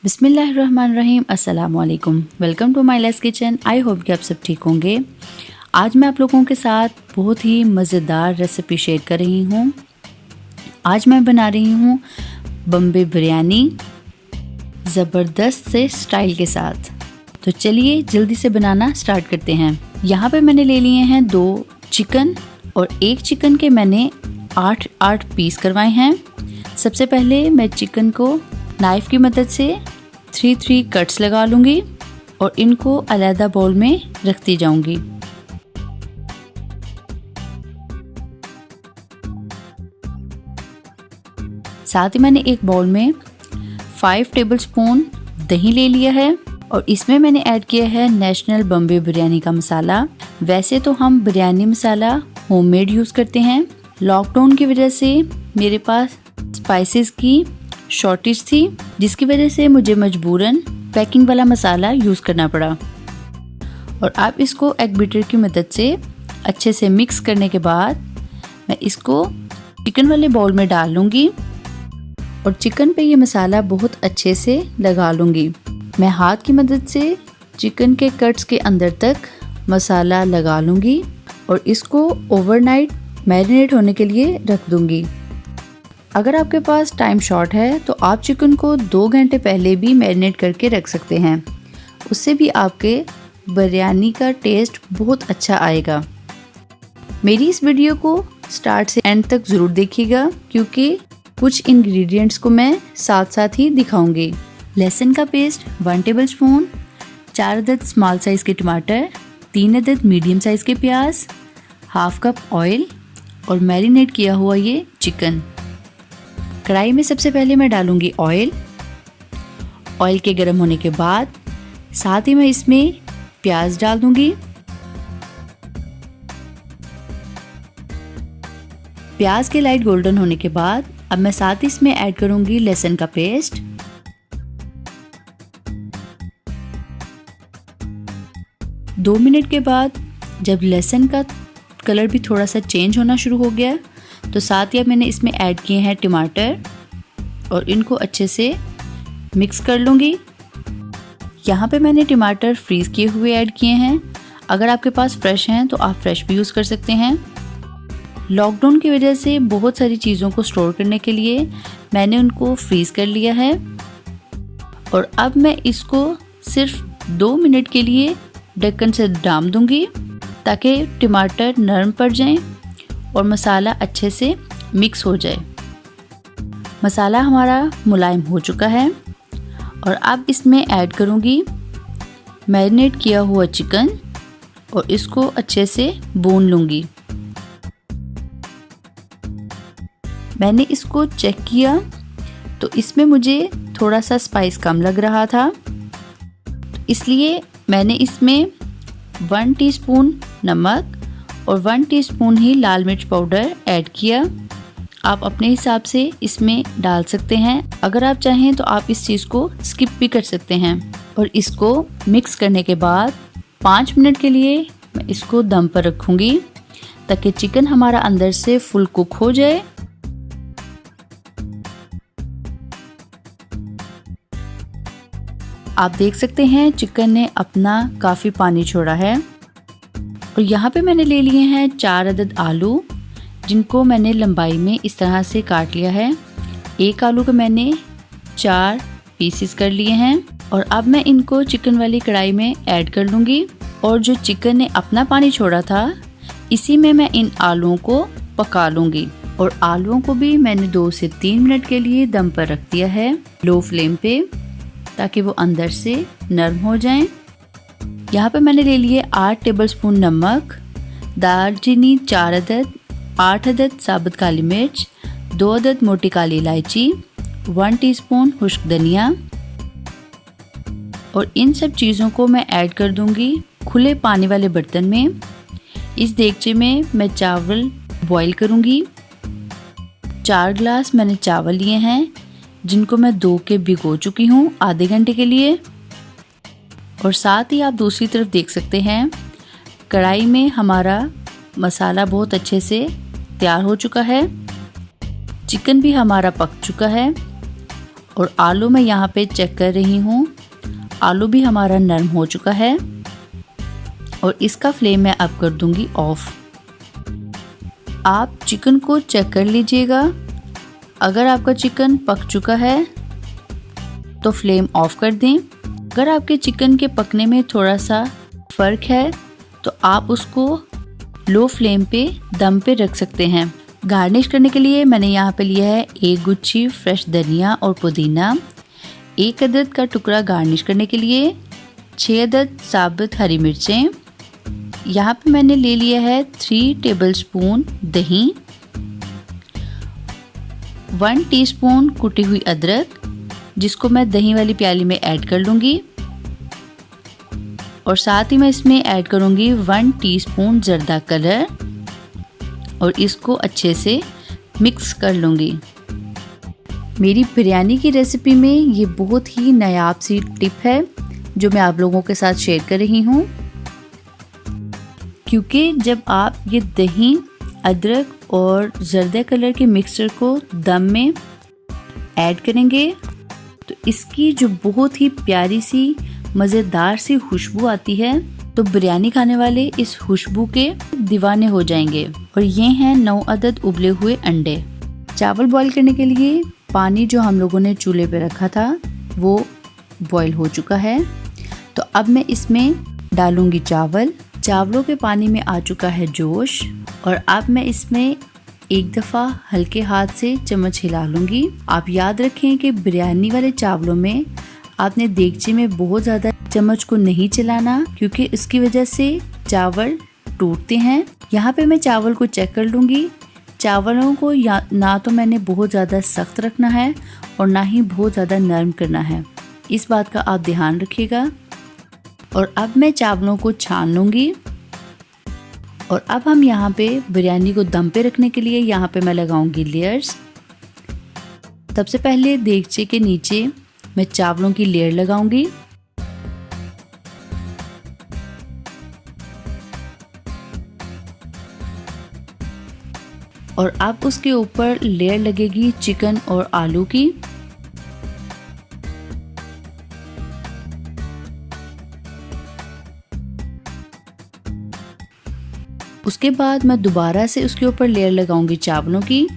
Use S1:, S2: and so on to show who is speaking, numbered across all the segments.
S1: बिस्मिल्लाहिर्रहमानिर्रहीम, अस्सलाम वालेकुम। Welcome to my less kitchen. I hope कि आप सब ठीक होंगे। आज मैं आप लोगों के साथ बहुत ही मज़ेदार रेसिपी शेयर कर रही हूँ। आज मैं बना रही हूँ बम्बे बिरयानी ज़बरदस्त से स्टाइल के साथ। तो चलिए जल्दी से बनाना स्टार्ट करते हैं। यहाँ पे मैंने ले लिए हैं 2 चिकन और एक चिकन के मैंने 8 पीस करवाए हैं। सबसे पहले मैं चिकन को नाइफ़ की मदद से 3 कट्स लगा लूँगी और इनको अलग बाउल में रखती जाऊँगी। साथ ही मैंने एक बाउल में 5 टेबलस्पून दही ले लिया है और इसमें मैंने ऐड किया है नेशनल बम्बे बिरयानी का मसाला। वैसे तो हम बिरयानी मसाला होममेड यूज़ करते हैं। लॉकडाउन की वजह से मेरे पास स्पाइसेस की शॉर्टेज थी, जिसकी वजह से मुझे मजबूरन पैकिंग वाला मसाला यूज़ करना पड़ा। और अब इसको एग बीटर की मदद से अच्छे से मिक्स करने के बाद मैं इसको चिकन वाले बाउल में डाल लूँगी और चिकन पे ये मसाला बहुत अच्छे से लगा लूँगी। मैं हाथ की मदद से चिकन के कट्स के अंदर तक मसाला लगा लूँगी और इसको ओवरनाइट मैरिनेट होने के लिए रख दूँगी। अगर आपके पास टाइम शॉर्ट है तो आप चिकन को 2 घंटे पहले भी मैरिनेट करके रख सकते हैं। उससे भी आपके बिरयानी का टेस्ट बहुत अच्छा आएगा। मेरी इस वीडियो को स्टार्ट से एंड तक ज़रूर देखिएगा क्योंकि कुछ इंग्रेडिएंट्स को मैं साथ साथ ही दिखाऊंगी। लहसुन का पेस्ट 1 टेबलस्पून, 4 अदद स्मॉल साइज़ के टमाटर, 3 अदद मीडियम साइज़ के प्याज, हाफ कप ऑयल और मैरिनेट किया हुआ ये चिकन। कढ़ाई में सबसे पहले मैं डालूंगी ऑयल के गर्म होने के बाद साथ ही मैं इसमें प्याज डाल दूंगी। प्याज के लाइट गोल्डन होने के बाद अब मैं साथ ही इसमें ऐड करूंगी लहसुन का पेस्ट। दो मिनट के बाद जब लहसुन का कलर भी थोड़ा सा चेंज होना शुरू हो गया तो साथ ही अब मैंने इसमें ऐड किए हैं टमाटर और इनको अच्छे से मिक्स कर लूँगी। यहाँ पे मैंने टमाटर फ्रीज़ किए हुए ऐड किए हैं। अगर आपके पास फ्रेश हैं तो आप फ्रेश भी यूज़ कर सकते हैं। लॉकडाउन की वजह से बहुत सारी चीज़ों को स्टोर करने के लिए मैंने उनको फ्रीज़ कर लिया है और अब मैं इसको सिर्फ 2 मिनट के लिए ढक्कन से ढाँप दूँगी ताकि टमाटर नरम पड़ जाएं और मसाला अच्छे से मिक्स हो जाए। मसाला हमारा मुलायम हो चुका है और अब इसमें ऐड करूँगी मैरिनेट किया हुआ चिकन और इसको अच्छे से भून लूँगी। मैंने इसको चेक किया तो इसमें मुझे थोड़ा सा स्पाइस कम लग रहा था, इसलिए मैंने इसमें 1 टीस्पून नमक और 1 टीस्पून ही लाल मिर्च पाउडर ऐड किया। आप अपने हिसाब से इसमें डाल सकते हैं। अगर आप चाहें तो आप इस चीज़ को स्किप भी कर सकते हैं। और इसको मिक्स करने के बाद 5 मिनट के लिए मैं इसको दम पर रखूँगी ताकि चिकन हमारा अंदर से फुल कुक हो जाए। आप देख सकते हैं चिकन ने अपना काफ़ी पानी छोड़ा है। और यहाँ पे मैंने ले लिए हैं 4 अदद आलू, जिनको मैंने लंबाई में इस तरह से काट लिया है। एक आलू को मैंने 4 पीसेस कर लिए हैं और अब मैं इनको चिकन वाली कढ़ाई में ऐड कर लूँगी। और जो चिकन ने अपना पानी छोड़ा था इसी में मैं इन आलूओं को पका लूँगी। और आलूओं को भी मैंने 2 से 3 मिनट के लिए दम पर रख दिया है लो फ्लेम पे, ताकि वो अंदर से नरम हो जाएं। यहाँ पे मैंने ले लिए 8 टेबलस्पून नमक, दालचीनी 4 अदद, 8 अदद साबुत काली मिर्च, 2 अदद मोटी काली इलायची, 1 टीस्पून खुश्क धनिया। और इन सब चीज़ों को मैं ऐड कर दूंगी खुले पानी वाले बर्तन में। इस देगचे में मैं चावल बॉईल करूंगी। 4 गिलास मैंने चावल लिए हैं जिनको मैं 2 के भिगो चुकी हूँ आधे घंटे के लिए। और साथ ही आप दूसरी तरफ देख सकते हैं कढ़ाई में हमारा मसाला बहुत अच्छे से तैयार हो चुका है। चिकन भी हमारा पक चुका है और आलू मैं यहाँ पे चेक कर रही हूँ, आलू भी हमारा नरम हो चुका है और इसका फ्लेम मैं अब कर दूंगी ऑफ। आप चिकन को चेक कर लीजिएगा, अगर आपका चिकन पक चुका है तो फ्लेम ऑफ कर दें। अगर आपके चिकन के पकने में थोड़ा सा फ़र्क है तो आप उसको लो फ्लेम पे दम पे रख सकते हैं। गार्निश करने के लिए मैंने यहाँ पे लिया है 1 गुच्छी फ्रेश धनिया और पुदीना, 1 अदद का टुकड़ा गार्निश करने के लिए, 6 अदद साबुत हरी मिर्चें। यहाँ पे मैंने ले लिया है 3 टेबलस्पून दही, 1 टीस्पून कुटी हुई अदरक जिसको मैं दही वाली प्याली में ऐड कर लूँगी और साथ ही मैं इसमें ऐड करूँगी 1 टीस्पून जर्दा कलर और इसको अच्छे से मिक्स कर लूँगी। मेरी बिरयानी की रेसिपी में ये बहुत ही नायाब सी टिप है जो मैं आप लोगों के साथ शेयर कर रही हूँ, क्योंकि जब आप ये दही, अदरक और जर्दा कलर के मिक्सचर को दम में ऐड करेंगे तो इसकी जो बहुत ही प्यारी सी मज़ेदार सी खुशबू आती है, तो बिरयानी खाने वाले इस खुशबू के दीवाने हो जाएंगे। और ये हैं 9 अदद उबले हुए अंडे। चावल बॉईल करने के लिए पानी जो हम लोगों ने चूल्हे पे रखा था वो बॉईल हो चुका है, तो अब मैं इसमें डालूंगी चावल। चावलों के पानी में आ चुका है जोश और अब मैं इसमें एक दफ़ा हल्के हाथ से चम्मच हिला लूँगी। आप याद रखें कि बिरयानी वाले चावलों में आपने देगची में बहुत ज़्यादा चम्मच को नहीं चलाना, क्योंकि इसकी वजह से चावल टूटते हैं। यहाँ पे मैं चावल को चेक कर लूँगी। चावलों को ना तो मैंने बहुत ज़्यादा सख्त रखना है और ना ही बहुत ज़्यादा नरम करना है, इस बात का आप ध्यान रखिएगा। और अब मैं चावलों को छान लूँगी और अब हम यहाँ पे बिरयानी को दम पे रखने के लिए यहाँ पे मैं लगाऊंगी लेयर्स। सबसे पहले देगचे के नीचे मैं चावलों की लेयर लगाऊंगी, और अब उसके ऊपर लेयर लगेगी चिकन और आलू की। उसके बाद मैं दोबारा से उसके ऊपर लेयर लगाऊंगी चावलों की।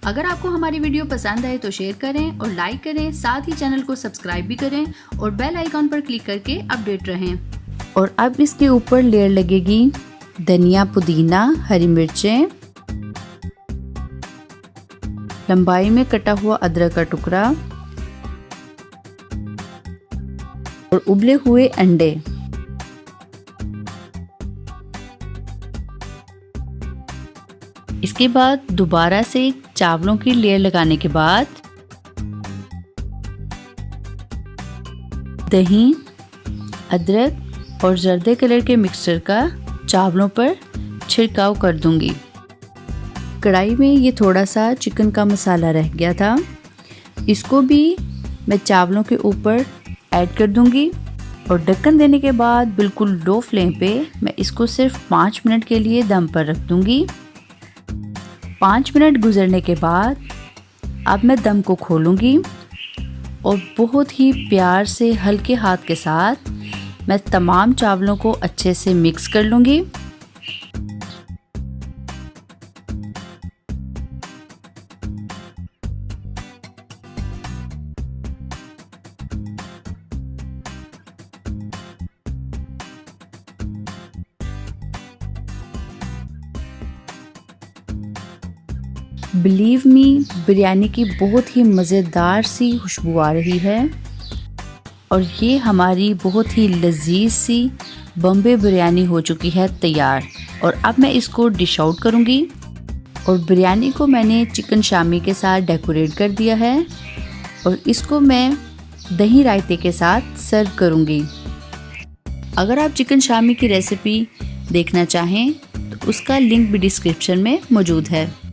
S1: अगर आपको हमारी वीडियो पसंद आए तो शेयर करें और लाइक करें, साथ ही चैनल को सब्सक्राइब भी करें और बेल आइकॉन पर क्लिक करके अपडेट रहें। और अब इसके ऊपर लेयर लगेगी धनिया, पुदीना, हरी मिर्चें, लंबाई में कटा हुआ अदरक का टुकड़ा और उबले हुए अंडे। इसके बाद दोबारा से चावलों की लेयर लगाने के बाद दही, अदरक और जर्दे कलर के मिक्सचर का चावलों पर छिड़काव कर दूंगी। कढ़ाई में ये थोड़ा सा चिकन का मसाला रह गया था, इसको भी मैं चावलों के ऊपर ऐड कर दूंगी और ढक्कन देने के बाद बिल्कुल लो फ्लेम पे मैं इसको सिर्फ 5 मिनट के लिए दम पर रख दूंगी। 5 मिनट गुजरने के बाद अब मैं दम को खोलूंगी और बहुत ही प्यार से हल्के हाथ के साथ मैं तमाम चावलों को अच्छे से मिक्स कर लूंगी। बिलीव मी, बिरयानी की बहुत ही मज़ेदार सी खुशबू आ रही है और ये हमारी बहुत ही लजीज सी बम्बे बिरयानी हो चुकी है तैयार। और अब मैं इसको डिश आउट करूँगी और बिरयानी को मैंने चिकन शामी के साथ डेकोरेट कर दिया है और इसको मैं दही रायते के साथ सर्व करूँगी। अगर आप चिकन शामी की रेसिपी देखना चाहें तो उसका लिंक भी डिस्क्रिप्शन में मौजूद है।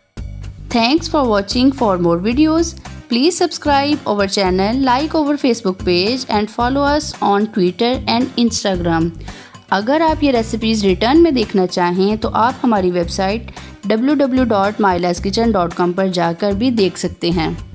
S1: Thanks for watching. For more videos, please subscribe our channel, like our Facebook page and follow us on Twitter and Instagram. अगर आप ये रेसिपीज़ रिटर्न में देखना चाहें तो आप हमारी वेबसाइट www.mylaskitchen.com पर जाकर भी देख सकते हैं।